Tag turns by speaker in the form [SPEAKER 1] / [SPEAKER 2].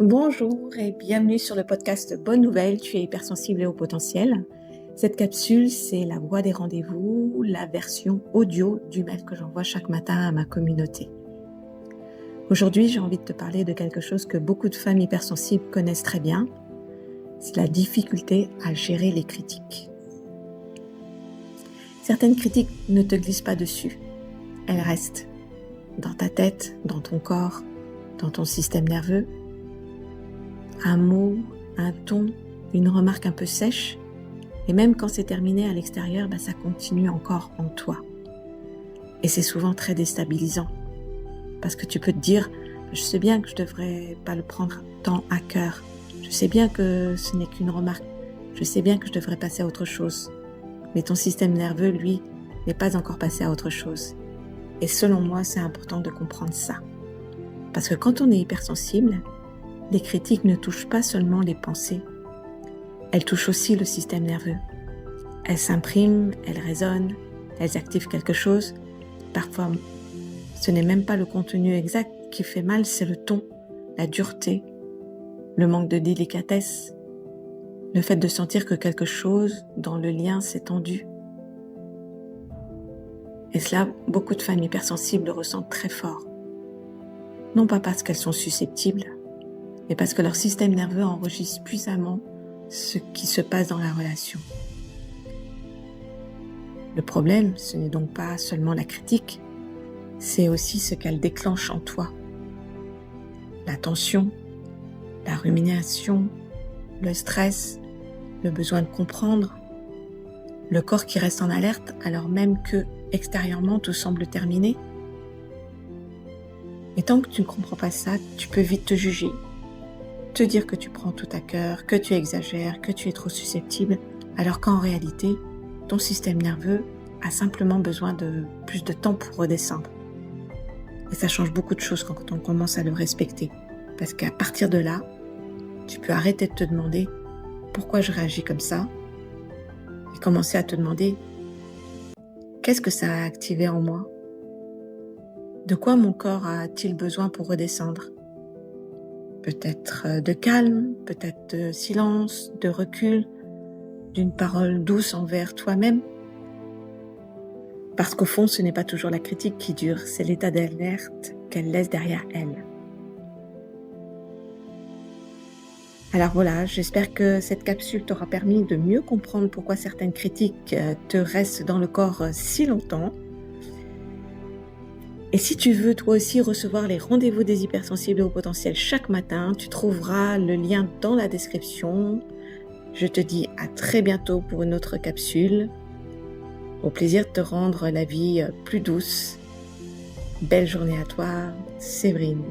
[SPEAKER 1] Bonjour et bienvenue sur le podcast Bonne Nouvelle, tu es hypersensible et au potentiel. Cette capsule, c'est la voix des rendez-vous, la version audio du mail que j'envoie chaque matin à ma communauté. Aujourd'hui, j'ai envie de te parler de quelque chose que beaucoup de femmes hypersensibles connaissent très bien, c'est la difficulté à gérer les critiques. Certaines critiques ne te glissent pas dessus, elles restent dans ta tête, dans ton corps, dans ton système nerveux. Un mot, un ton, une remarque un peu sèche, et même quand c'est terminé à l'extérieur, ça continue encore en toi. Et c'est souvent très déstabilisant, parce que tu peux te dire, je sais bien que je devrais pas le prendre tant à cœur, je sais bien que ce n'est qu'une remarque, je sais bien que je devrais passer à autre chose, mais ton système nerveux, lui, n'est pas encore passé à autre chose. Et selon moi, c'est important de comprendre ça. Parce que quand on est hypersensible, les critiques ne touchent pas seulement les pensées, elles touchent aussi le système nerveux. Elles s'impriment, elles résonnent, elles activent quelque chose. Parfois, ce n'est même pas le contenu exact qui fait mal, c'est le ton, la dureté, le manque de délicatesse, le fait de sentir que quelque chose dans le lien s'est tendu. Et cela, beaucoup de femmes hypersensibles le ressentent très fort. Non pas parce qu'elles sont susceptibles, mais parce que leur système nerveux enregistre puissamment ce qui se passe dans la relation. Le problème, ce n'est donc pas seulement la critique, c'est aussi ce qu'elle déclenche en toi. La tension, la rumination, le stress, le besoin de comprendre, le corps qui reste en alerte alors même que, extérieurement, tout semble terminé. Et tant que tu ne comprends pas ça, tu peux vite te juger, te dire que tu prends tout à cœur, que tu exagères, que tu es trop susceptible, alors qu'en réalité, ton système nerveux a simplement besoin de plus de temps pour redescendre. Et ça change beaucoup de choses quand on commence à le respecter. Parce qu'à partir de là, tu peux arrêter de te demander pourquoi je réagis comme ça et commencer à te demander qu'est-ce que ça a activé en moi ? De quoi mon corps a-t-il besoin pour redescendre ? Peut-être de calme, peut-être de silence, de recul, d'une parole douce envers toi-même. Parce qu'au fond, ce n'est pas toujours la critique qui dure, c'est l'état d'alerte qu'elle laisse derrière elle. Alors voilà, j'espère que cette capsule t'aura permis de mieux comprendre pourquoi certaines critiques te restent dans le corps si longtemps. Et si tu veux toi aussi recevoir les rendez-vous des hypersensibles au potentiel chaque matin, tu trouveras le lien dans la description. Je te dis à très bientôt pour une autre capsule. Au plaisir de te rendre la vie plus douce. Belle journée à toi, Séverine.